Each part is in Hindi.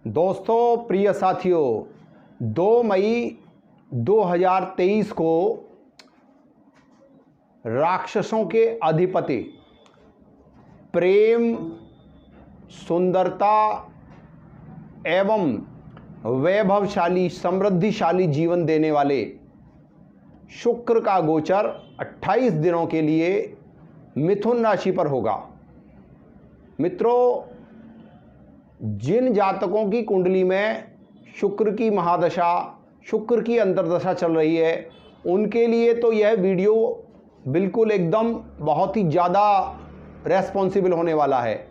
दोस्तों, प्रिय साथियों, 2 मई 2023 को राक्षसों के अधिपति, प्रेम, सुंदरता एवं वैभवशाली समृद्धिशाली जीवन देने वाले शुक्र का गोचर 28 दिनों के लिए मिथुन राशि पर होगा। मित्रों, जिन जातकों की कुंडली में शुक्र की महादशा, शुक्र की अंतर्दशा चल रही है, उनके लिए तो यह वीडियो बिल्कुल एकदम बहुत ही ज़्यादा रेस्पॉन्सिबल होने वाला है।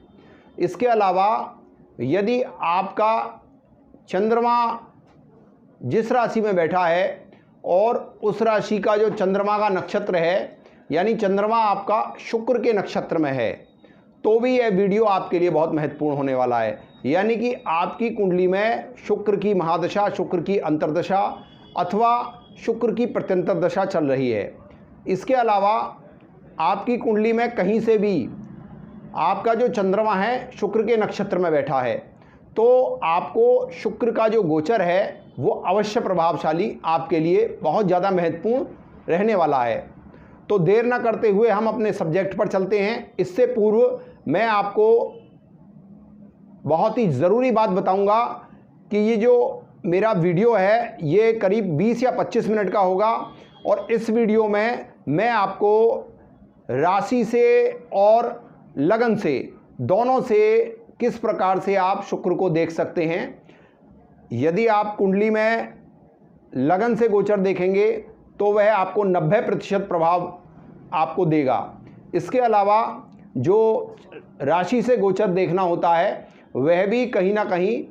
इसके अलावा यदि आपका चंद्रमा जिस राशि में बैठा है और उस राशि का जो चंद्रमा का नक्षत्र है, यानी चंद्रमा आपका शुक्र के नक्षत्र में है, तो भी यह वीडियो आपके लिए बहुत महत्वपूर्ण होने वाला है। यानी कि आपकी कुंडली में शुक्र की महादशा, शुक्र की अंतर्दशा अथवा शुक्र की प्रत्यंतर दशा चल रही है। इसके अलावा आपकी कुंडली में कहीं से भी आपका जो चंद्रमा है शुक्र के नक्षत्र में बैठा है, तो आपको शुक्र का जो गोचर है वो अवश्य प्रभावशाली आपके लिए बहुत ज़्यादा महत्वपूर्ण रहने वाला है। तो देर ना करते हुए हम अपने सब्जेक्ट पर चलते हैं। इससे पूर्व मैं आपको बहुत ही ज़रूरी बात बताऊंगा कि ये जो मेरा वीडियो है ये करीब 20 या 25 मिनट का होगा, और इस वीडियो में मैं आपको राशि से और लगन से, दोनों से किस प्रकार से आप शुक्र को देख सकते हैं। यदि आप कुंडली में लगन से गोचर देखेंगे तो वह आपको 90% प्रभाव आपको देगा। इसके अलावा जो राशि से गोचर देखना होता है वह भी कहीं ना कहीं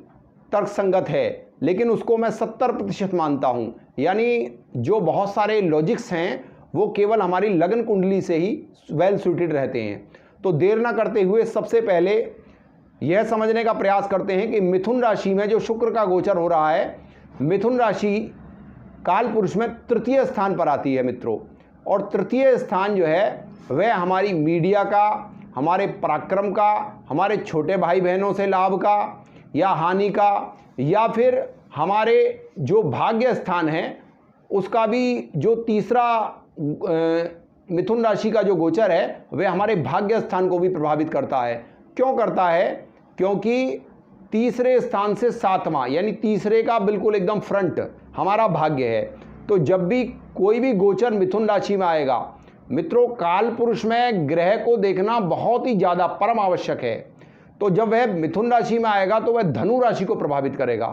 तर्कसंगत है, लेकिन उसको मैं 70% मानता हूँ। यानी जो बहुत सारे लॉजिक्स हैं वो केवल हमारी लगन कुंडली से ही वेल सूटेड रहते हैं। तो देर ना करते हुए सबसे पहले यह समझने का प्रयास करते हैं कि मिथुन राशि में जो शुक्र का गोचर हो रहा है, मिथुन राशि काल पुरुष में तृतीय स्थान पर आती है मित्रों। और तृतीय स्थान जो है वह हमारी मीडिया का, हमारे पराक्रम का, हमारे छोटे भाई बहनों से लाभ का या हानि का, या फिर हमारे जो भाग्य स्थान है उसका भी जो तीसरा मिथुन राशि का जो गोचर है वह हमारे भाग्य स्थान को भी प्रभावित करता है। क्यों करता है? क्योंकि तीसरे स्थान से सातवां, यानी तीसरे का बिल्कुल एकदम फ्रंट हमारा भाग्य है। तो जब भी कोई भी गोचर मिथुन राशि में आएगा मित्रों, काल पुरुष में ग्रह को देखना बहुत ही ज़्यादा परम आवश्यक है। तो जब वह मिथुन राशि में आएगा तो वह धनु राशि को प्रभावित करेगा।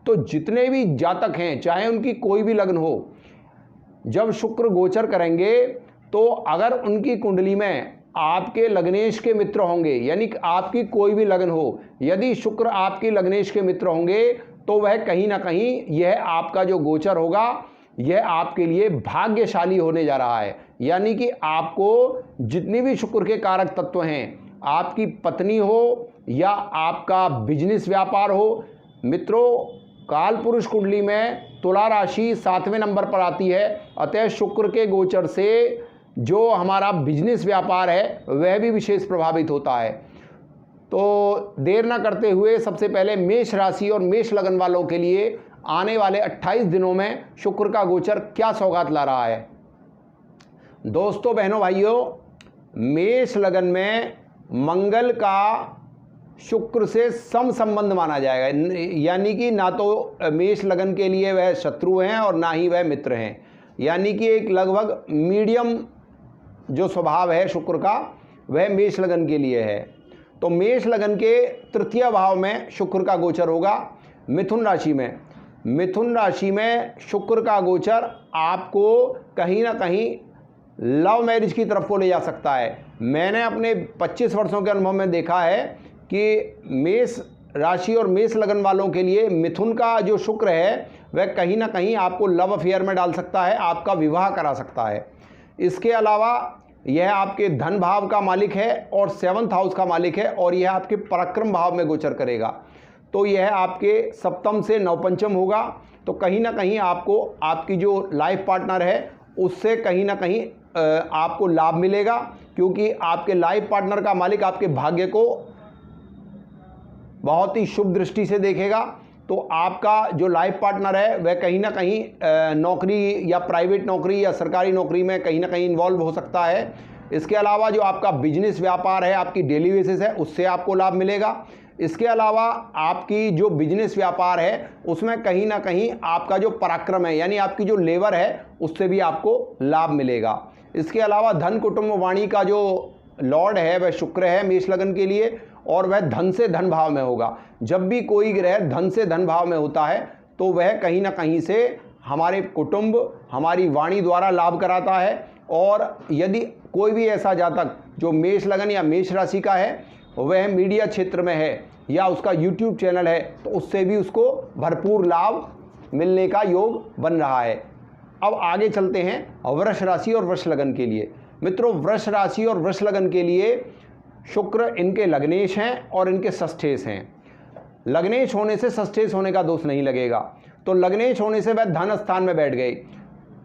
तो जितने भी जातक हैं, चाहे उनकी कोई भी लग्न हो, जब शुक्र गोचर करेंगे तो अगर उनकी कुंडली में आपके लग्नेश के मित्र होंगे, यानी आपकी कोई भी लगन हो, यदि शुक्र आपके लग्नेश के मित्र होंगे तो वह कहीं ना कहीं यह आपका जो गोचर होगा यह आपके लिए भाग्यशाली होने जा रहा है। यानी कि आपको जितनी भी शुक्र के कारक तत्व हैं, आपकी पत्नी हो या आपका बिजनेस व्यापार हो, मित्रों काल पुरुष कुंडली में तुला राशि 7वें नंबर पर आती है। अतः शुक्र के गोचर से जो हमारा बिजनेस व्यापार है वह भी विशेष प्रभावित होता है। तो देर ना करते हुए सबसे पहले मेष राशि और मेष लगन वालों के लिए आने वाले 28 दिनों में शुक्र का गोचर क्या सौगात ला रहा है। दोस्तों, बहनों, भाइयों, मेष लगन में मंगल का शुक्र से सम संबंध माना जाएगा। यानी कि ना तो मेष लगन के लिए वह शत्रु हैं और ना ही वह मित्र हैं। यानी कि एक लगभग मीडियम जो स्वभाव है शुक्र का वह मेष लगन के लिए है। तो मेष लगन के तृतीय भाव में शुक्र का गोचर होगा मिथुन राशि में। मिथुन राशि में शुक्र का गोचर आपको कहीं ना कहीं लव मैरिज की तरफ को ले जा सकता है। मैंने अपने 25 वर्षों के अनुभव में देखा है कि मेष राशि और मेष लगन वालों के लिए मिथुन का जो शुक्र है वह कहीं ना कहीं आपको लव अफेयर में डाल सकता है, आपका विवाह करा सकता है। इसके अलावा यह आपके धन भाव का मालिक है और 7th हाउस का मालिक है, और यह आपके पराक्रम भाव में गोचर करेगा। तो यह आपके सप्तम से नवपंचम होगा। तो कहीं ना कहीं आपको आपकी जो लाइफ पार्टनर है उससे कहीं ना कहीं आपको लाभ मिलेगा, क्योंकि आपके लाइफ पार्टनर का मालिक आपके भाग्य को बहुत ही शुभ दृष्टि से देखेगा। तो आपका जो लाइफ पार्टनर है वह कहीं ना कहीं नौकरी या प्राइवेट नौकरी या सरकारी नौकरी में कहीं ना कहीं इन्वॉल्व हो सकता है। इसके अलावा जो आपका बिजनेस व्यापार है, आपकी डेली बेसिस है, उससे आपको लाभ मिलेगा। इसके अलावा आपकी जो बिजनेस व्यापार है उसमें कहीं ना कहीं आपका जो पराक्रम है यानी आपकी जो लेबर है उससे भी आपको लाभ मिलेगा। इसके अलावा धन कुटुंब वाणी का जो लॉर्ड है वह शुक्र है मेष लगन के लिए, और वह धन से धन भाव में होगा। जब भी कोई ग्रह धन से धन भाव में होता है तो वह कहीं ना कहीं से हमारे कुटुंब, हमारी वाणी द्वारा लाभ कराता है। और यदि कोई भी ऐसा जातक जो मेष लगन या मेष राशि का है वह मीडिया क्षेत्र में है या उसका यूट्यूब चैनल है तो उससे भी उसको भरपूर लाभ मिलने का योग बन रहा है। अब आगे चलते हैं वृष राशि और वृष लगन के लिए। मित्रों, वृष राशि और वृष लगन के लिए शुक्र इनके लग्नेश हैं और इनके षष्ठेश हैं। लग्नेश होने से षष्ठेश होने का दोष नहीं लगेगा, तो लग्नेश होने से वह धन स्थान में बैठ गए।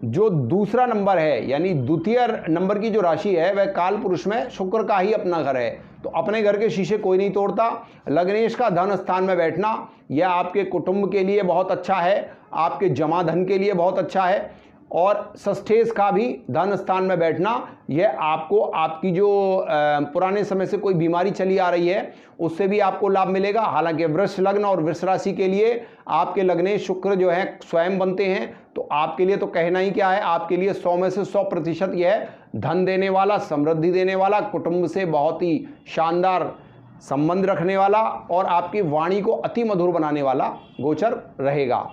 जो दूसरा नंबर है यानी द्वितीय नंबर की जो राशि है वह काल पुरुष में शुक्र का ही अपना घर है, तो अपने घर के शीशे कोई नहीं तोड़ता। लग्नेश का धन स्थान में बैठना यह आपके कुटुंब के लिए बहुत अच्छा है, आपके जमा धन के लिए बहुत अच्छा है। और षष्ठेश का भी धन स्थान में बैठना यह आपको आपकी जो पुराने समय से कोई बीमारी चली आ रही है उससे भी आपको लाभ मिलेगा। हालांकि वृष लग्न और वृष राशि के लिए आपके लग्नेश शुक्र जो है स्वयं बनते हैं, तो आपके लिए तो कहना ही क्या है, आपके लिए 100 में से 100% यह धन देने वाला, समृद्धि देने वाला, कुटुंब से बहुत ही शानदार संबंध रखने वाला और आपकी वाणी को अति मधुर बनाने वाला गोचर रहेगा।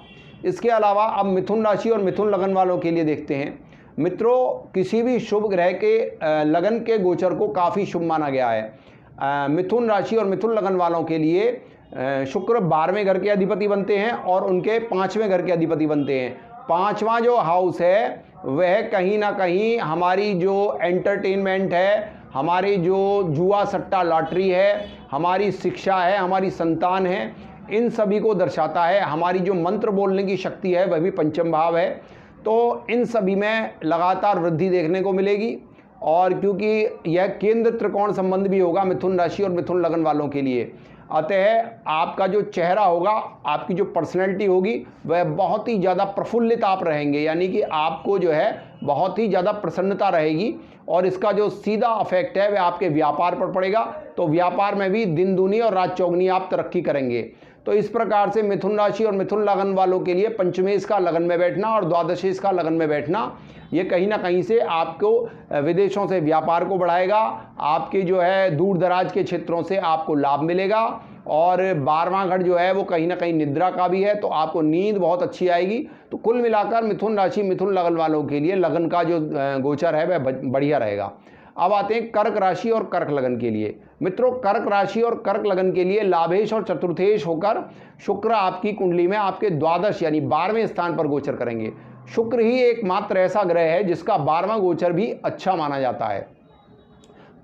इसके अलावा अब मिथुन राशि और मिथुन लगन वालों के लिए देखते हैं। मित्रों, किसी भी शुभ ग्रह के लगन के गोचर को काफ़ी शुभ माना गया है। मिथुन राशि और मिथुन लगन वालों के लिए शुक्र 12वें घर के अधिपति बनते हैं और उनके 5वें घर के अधिपति बनते हैं। 5वां जो हाउस है वह कहीं ना कहीं हमारी जो एंटरटेनमेंट है, हमारी जो जुआ सट्टा लॉटरी है, हमारी शिक्षा है, हमारी संतान है, इन सभी को दर्शाता है। हमारी जो मंत्र बोलने की शक्ति है वह भी पंचम भाव है, तो इन सभी में लगातार वृद्धि देखने को मिलेगी। और क्योंकि यह केंद्र त्रिकोण संबंध भी होगा मिथुन राशि और मिथुन लगन वालों के लिए, अतः आपका जो चेहरा होगा, आपकी जो पर्सनैलिटी होगी वह बहुत ही ज़्यादा प्रफुल्लित आप रहेंगे, यानी कि आपको जो है बहुत ही ज़्यादा प्रसन्नता रहेगी। और इसका जो सीधा अफेक्ट है वह आपके व्यापार पर पड़ेगा, तो व्यापार में भी दिन दूनी और रात चौगनी आप तरक्की करेंगे। तो इस प्रकार से मिथुन राशि और मिथुन लगन वालों के लिए पंचमेश का लगन में बैठना और द्वादशेश का लगन में बैठना ये कहीं ना कहीं से आपको विदेशों से व्यापार को बढ़ाएगा, आपके जो है दूर दराज के क्षेत्रों से आपको लाभ मिलेगा। और 12वां घर जो है वो कहीं ना कहीं निद्रा का भी है, तो आपको नींद बहुत अच्छी आएगी। तो कुल मिलाकर मिथुन राशि मिथुन लगन वालों के लिए लगन का जो गोचर है वह बढ़िया रहेगा। अब आते हैं कर्क राशि और कर्क लगन के लिए। मित्रों, कर्क राशि और कर्क लगन के लिए लाभेश और चतुर्थेश होकर शुक्र आपकी कुंडली में आपके द्वादश यानी 12वें स्थान पर गोचर करेंगे। शुक्र ही एकमात्र ऐसा ग्रह है जिसका 12वां गोचर भी अच्छा माना जाता है।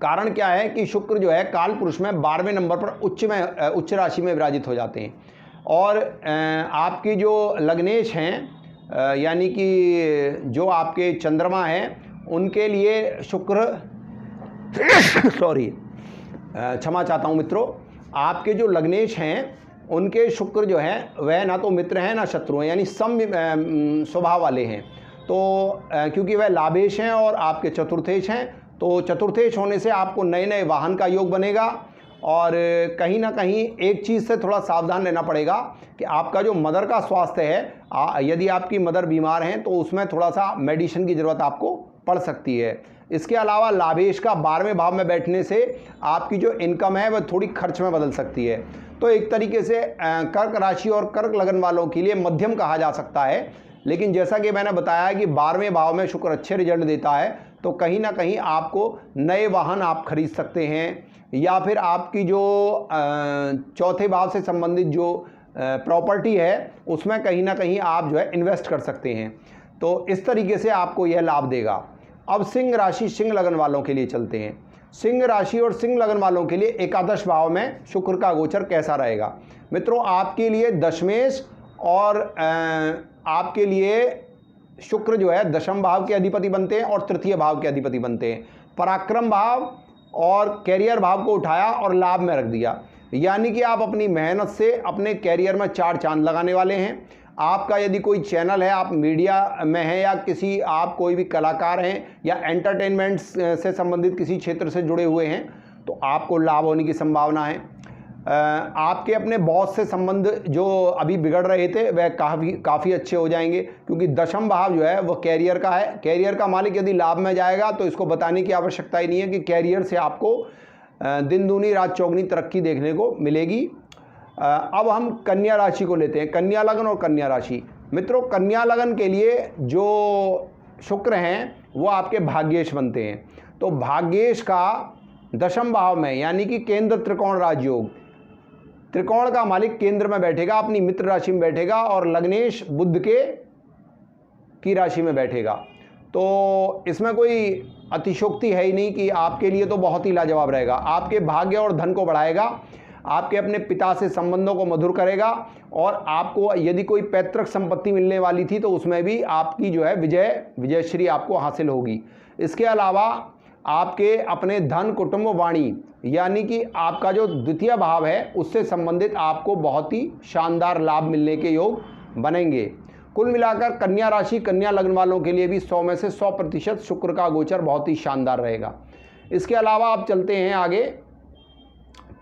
कारण क्या है कि शुक्र जो है काल पुरुष में 12वें नंबर पर उच्च राशि में विराजित हो जाते हैं। और आपकी जो लग्नेश हैं यानी कि जो आपके चंद्रमा हैं उनके लिए शुक्र सॉरी क्षमा चाहता हूँ मित्रों, आपके जो लग्नेश हैं उनके शुक्र जो हैं वह ना तो मित्र हैं ना शत्रु हैं, यानी सम स्वभाव वाले हैं। तो क्योंकि वह लाभेश हैं और आपके चतुर्थेश हैं, तो चतुर्थेश होने से आपको नए नए वाहन का योग बनेगा। और कहीं ना कहीं एक चीज़ से थोड़ा सावधान रहना पड़ेगा कि आपका जो मदर का स्वास्थ्य है, यदि आपकी मदर बीमार हैं तो उसमें थोड़ा सा मेडिसिन की ज़रूरत आपको पड़ सकती है। इसके अलावा लाभेश का 12वें भाव में बैठने से आपकी जो इनकम है वह थोड़ी खर्च में बदल सकती है। तो एक तरीके से कर्क राशि और कर्क लगन वालों के लिए मध्यम कहा जा सकता है। लेकिन जैसा कि मैंने बताया कि 12वें भाव में शुक्र अच्छे रिजल्ट देता है, तो कहीं ना कहीं आपको नए वाहन आप खरीद सकते हैं, या फिर आपकी जो चौथे भाव से संबंधित जो प्रॉपर्टी है उसमें कहीं ना कहीं आप जो है इन्वेस्ट कर सकते हैं। तो इस तरीके से आपको यह लाभ देगा। अब सिंह राशि सिंह लगन वालों के लिए चलते हैं। सिंह राशि और सिंह लगन वालों के लिए एकादश भाव में शुक्र का गोचर कैसा रहेगा। मित्रों, आपके लिए दशमेश और आपके लिए शुक्र जो है दशम भाव के अधिपति बनते हैं और तृतीय भाव के अधिपति बनते हैं। पराक्रम भाव और कैरियर भाव को उठाया और लाभ में रख दिया, यानी कि आप अपनी मेहनत से अपने कैरियर में 4 चांद लगाने वाले हैं। आपका यदि कोई चैनल है, आप मीडिया में हैं या किसी आप कोई भी कलाकार हैं या एंटरटेनमेंट से संबंधित किसी क्षेत्र से जुड़े हुए हैं, तो आपको लाभ होने की संभावना है। आपके अपने बॉस से संबंध जो अभी बिगड़ रहे थे वह काफ़ी अच्छे हो जाएंगे, क्योंकि दशम भाव जो है वह कैरियर का है। कैरियर का मालिक यदि लाभ में जाएगा तो इसको बताने की आवश्यकता ही नहीं है कि कैरियर से आपको दिन दूनी रात चौगनी तरक्की देखने को मिलेगी। अब हम कन्या राशि को लेते हैं, कन्या लगन और कन्या राशि। मित्रों, कन्या लगन के लिए जो शुक्र हैं वो आपके भाग्येश बनते हैं। तो भाग्येश का दशम भाव में यानी कि केंद्र त्रिकोण राजयोग, त्रिकोण का मालिक केंद्र में बैठेगा, अपनी मित्र राशि में बैठेगा और लग्नेश बुध की राशि में बैठेगा। तो इसमें कोई अतिशोक्ति है ही नहीं कि आपके लिए तो बहुत ही लाजवाब रहेगा। आपके भाग्य और धन को बढ़ाएगा, आपके अपने पिता से संबंधों को मधुर करेगा और आपको यदि कोई पैतृक संपत्ति मिलने वाली थी तो उसमें भी आपकी जो है विजयश्री आपको हासिल होगी। इसके अलावा आपके अपने धन कुटुंब वाणी यानी कि आपका जो द्वितीय भाव है उससे संबंधित आपको बहुत ही शानदार लाभ मिलने के योग बनेंगे। कुल मिलाकर कन्या राशि कन्या लग्न वालों के लिए भी 100 में से 100% शुक्र का गोचर बहुत ही शानदार रहेगा। इसके अलावा आप चलते हैं आगे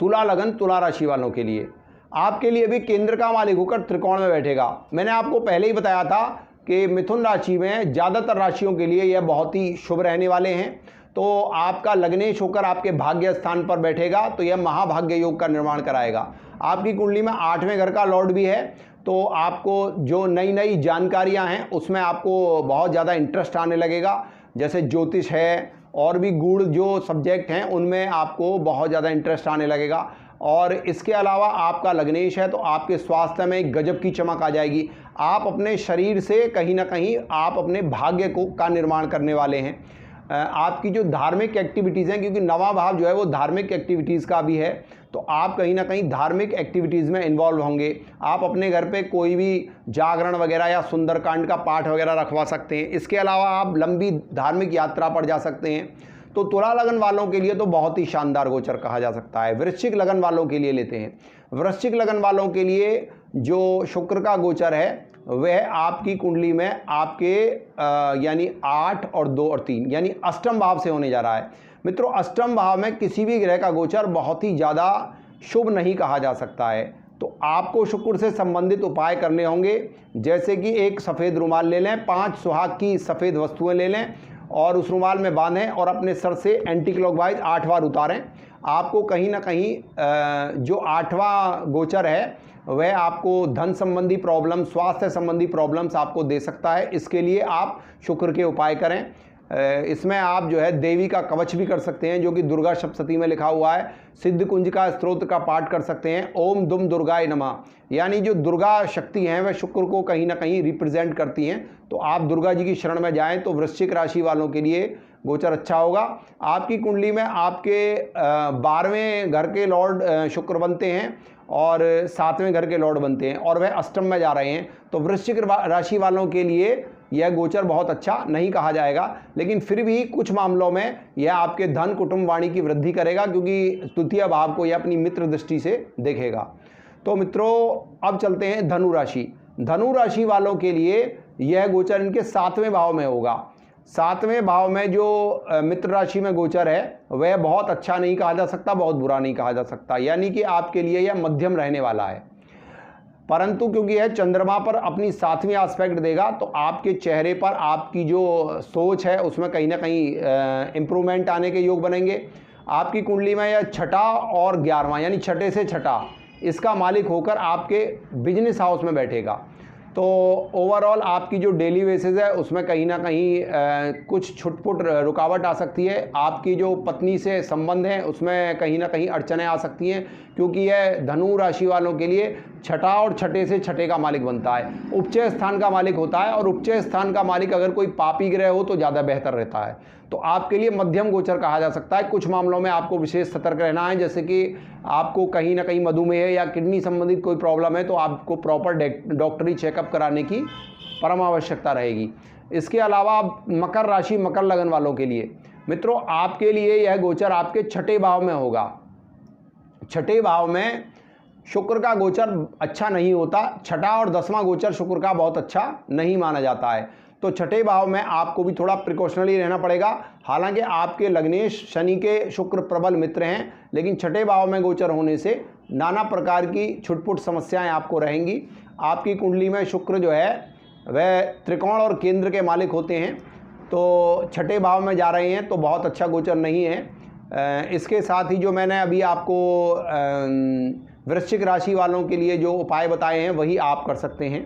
तुला लगन तुला राशि वालों के लिए। आपके लिए भी केंद्र का मालिक होकर त्रिकोण में बैठेगा। मैंने आपको पहले ही बताया था कि मिथुन राशि में ज़्यादातर राशियों के लिए यह बहुत ही शुभ रहने वाले हैं। तो आपका लग्नेश होकर आपके भाग्य स्थान पर बैठेगा तो यह महाभाग्य योग का निर्माण कराएगा। आपकी कुंडली में 8वें घर का लॉर्ड भी है, तो आपको जो नई नई जानकारियां हैं उसमें आपको बहुत ज़्यादा इंटरेस्ट आने लगेगा। जैसे ज्योतिष है और भी गूढ़ जो सब्जेक्ट हैं उनमें आपको बहुत ज़्यादा इंटरेस्ट आने लगेगा। और इसके अलावा आपका लग्नेश है तो आपके स्वास्थ्य में एक गजब की चमक आ जाएगी। आप अपने शरीर से कहीं ना कहीं आप अपने भाग्य का निर्माण करने वाले हैं। आपकी जो धार्मिक एक्टिविटीज़ हैं, क्योंकि नवा भाव जो है वो धार्मिक एक्टिविटीज़ का भी है, तो आप कहीं ना कहीं धार्मिक एक्टिविटीज़ में इन्वॉल्व होंगे। आप अपने घर पे कोई भी जागरण वगैरह या सुंदरकांड का पाठ वगैरह रखवा सकते हैं। इसके अलावा आप लंबी धार्मिक यात्रा पर जा सकते हैं। तो तुला लगन वालों के लिए तो बहुत ही शानदार गोचर कहा जा सकता है। वृश्चिक लगन वालों के लिए लेते हैं। वृश्चिक लगन वालों के लिए जो शुक्र का गोचर है वह आपकी कुंडली में आपके यानी 8 और 2 और 3 यानी अष्टम भाव से होने जा रहा है। मित्रों, अष्टम भाव में किसी भी ग्रह का गोचर बहुत ही ज़्यादा शुभ नहीं कहा जा सकता है। तो आपको शुक्र से संबंधित उपाय करने होंगे, जैसे कि एक सफ़ेद रुमाल ले लें, 5 सुहाग की सफ़ेद वस्तुएं ले लें और उस रुमाल में बांधें और अपने सर से एंटी क्लॉकवाइज 8 बार उतारें। आपको कहीं ना कहीं जो 8वां गोचर है वह आपको धन संबंधी प्रॉब्लम, स्वास्थ्य संबंधी प्रॉब्लम्स आपको दे सकता है। इसके लिए आप शुक्र के उपाय करें। इसमें आप जो है देवी का कवच भी कर सकते हैं, जो कि दुर्गा सप्तशती में लिखा हुआ है। सिद्ध कुंज का स्तोत्र का पाठ कर सकते हैं, ओम दुम दुर्गाय नमः। यानी जो दुर्गा शक्ति हैं वह शुक्र को कहीं ना कहीं रिप्रेजेंट करती हैं। तो आप दुर्गा जी की शरण में जाएं तो वृश्चिक राशि वालों के लिए गोचर अच्छा होगा। आपकी कुंडली में आपके 12वें घर के लॉर्ड शुक्र बनते हैं और 7वें घर के लॉर्ड बनते हैं और वह अष्टम में जा रहे हैं। तो वृश्चिक राशि वालों के लिए यह गोचर बहुत अच्छा नहीं कहा जाएगा, लेकिन फिर भी कुछ मामलों में यह आपके धन कुटुंब वाणी की वृद्धि करेगा, क्योंकि तृतीय भाव को यह अपनी मित्र दृष्टि से देखेगा। तो मित्रों, अब चलते हैं धनु राशि। धनु राशि वालों के लिए यह गोचर इनके 7वें भाव में होगा। 7वें भाव में जो मित्र राशि में गोचर है वह बहुत अच्छा नहीं कहा जा सकता, बहुत बुरा नहीं कहा जा सकता। यानी कि आपके लिए यह मध्यम रहने वाला है, परंतु क्योंकि यह चंद्रमा पर अपनी 7वीं एस्पेक्ट देगा तो आपके चेहरे पर आपकी जो सोच है उसमें कहीं ना कहीं इम्प्रूवमेंट आने के योग बनेंगे। आपकी कुंडली में यह 6ठा और 11वां यानी 6ठे से 6ठा इसका मालिक होकर आपके बिजनेस हाउस में बैठेगा। तो ओवरऑल आपकी जो डेली बेसिस है उसमें कहीं ना कहीं कुछ छुटपुट रुकावट आ सकती है। आपकी जो पत्नी से संबंध है उसमें कहीं ना कहीं अड़चनें आ सकती हैं, क्योंकि यह धनु राशि वालों के लिए 6ठा और 6ठे से 6ठे का मालिक बनता है, उपचय स्थान का मालिक होता है। और उपचय स्थान का मालिक अगर कोई पापी ग्रह हो तो ज़्यादा बेहतर रहता है। तो आपके लिए मध्यम गोचर कहा जा सकता है। कुछ मामलों में आपको विशेष सतर्क रहना है, जैसे कि आपको कहीं ना कहीं मधुमेह या किडनी संबंधित कोई प्रॉब्लम है तो आपको प्रॉपर डॉक्टरी चेकअप कराने की परम आवश्यकता रहेगी। इसके अलावा मकर राशि मकर लगन वालों के लिए मित्रों, आपके लिए यह गोचर आपके 6ठे भाव में होगा। छठे भाव में शुक्र का गोचर अच्छा नहीं होता। छठा और 10वां गोचर शुक्र का बहुत अच्छा नहीं माना जाता है। तो छठे भाव में आपको भी थोड़ा प्रिकॉशनरी रहना पड़ेगा। हालांकि आपके लग्नेश शनि के शुक्र प्रबल मित्र हैं, लेकिन छठे भाव में गोचर होने से नाना प्रकार की छुटपुट समस्याएं आपको रहेंगी। आपकी कुंडली में शुक्र जो है वह त्रिकोण और केंद्र के मालिक होते हैं, तो छठे भाव में जा रहे हैं तो बहुत अच्छा गोचर नहीं है। इसके साथ ही जो मैंने अभी आपको वृश्चिक राशि वालों के लिए जो उपाय बताए हैं वही आप कर सकते हैं।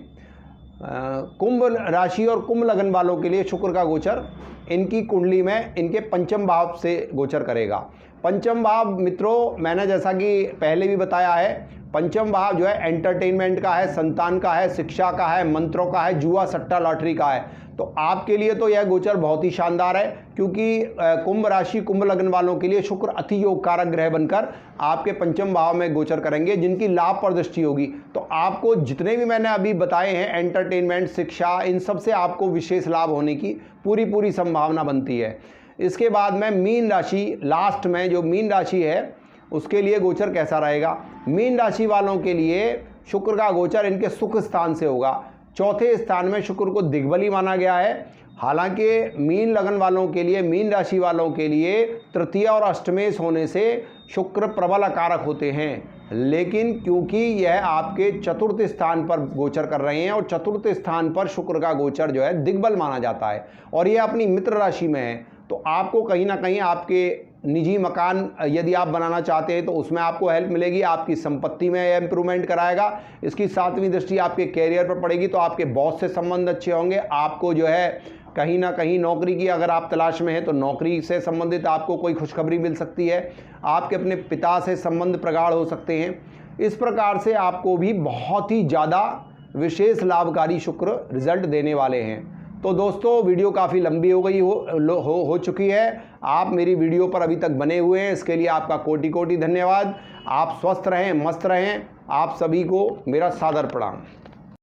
कुंभ राशि और कुंभ लगन वालों के लिए शुक्र का गोचर इनकी कुंडली में इनके पंचम भाव से गोचर करेगा। पंचम भाव मित्रों, मैंने जैसा कि पहले भी बताया है, पंचम भाव जो है एंटरटेनमेंट का है, संतान का है, शिक्षा का है, मंत्रों का है, जुआ सट्टा लॉटरी का है। तो आपके लिए तो यह गोचर बहुत ही शानदार है, क्योंकि कुंभ राशि कुंभ लग्न वालों के लिए शुक्र अति योग कारक ग्रह बनकर आपके पंचम भाव में गोचर करेंगे, जिनकी लाभ पर दृष्टि होगी। तो आपको जितने भी मैंने अभी बताए हैं, एंटरटेनमेंट, शिक्षा, इन सब से आपको विशेष लाभ होने की पूरी संभावना बनती है। इसके बाद में मीन राशि, लास्ट में जो मीन राशि है उसके लिए गोचर कैसा रहेगा। मीन राशि वालों के लिए शुक्र का गोचर इनके सुख स्थान से होगा। चौथे स्थान में शुक्र को दिग्बली माना गया है। हालांकि मीन लगन वालों के लिए, मीन राशि वालों के लिए तृतीय और अष्टमेश होने से शुक्र प्रबल कारक होते हैं, लेकिन क्योंकि यह आपके चतुर्थ स्थान पर गोचर कर रहे हैं और चतुर्थ स्थान पर शुक्र का गोचर जो है दिग्बल माना जाता है और यह अपनी मित्र राशि में है, तो आपको कहीं ना कहीं आपके निजी मकान यदि आप बनाना चाहते हैं तो उसमें आपको हेल्प मिलेगी। आपकी संपत्ति में इंप्रूवमेंट कराएगा। इसकी 7वीं दृष्टि आपके कैरियर पर पड़ेगी, तो आपके बॉस से संबंध अच्छे होंगे। आपको जो है कहीं ना कहीं नौकरी की अगर आप तलाश में हैं तो नौकरी से संबंधित आपको कोई खुशखबरी मिल सकती है। आपके अपने पिता से संबंध प्रगाढ़ हो सकते हैं। इस प्रकार से आपको भी बहुत ही ज़्यादा विशेष लाभकारी शुक्र रिजल्ट देने वाले हैं। तो दोस्तों, वीडियो काफ़ी लंबी हो गई हो चुकी है। आप मेरी वीडियो पर अभी तक बने हुए हैं, इसके लिए आपका कोटि धन्यवाद। आप स्वस्थ रहें, मस्त रहें। आप सभी को मेरा सादर प्रणाम।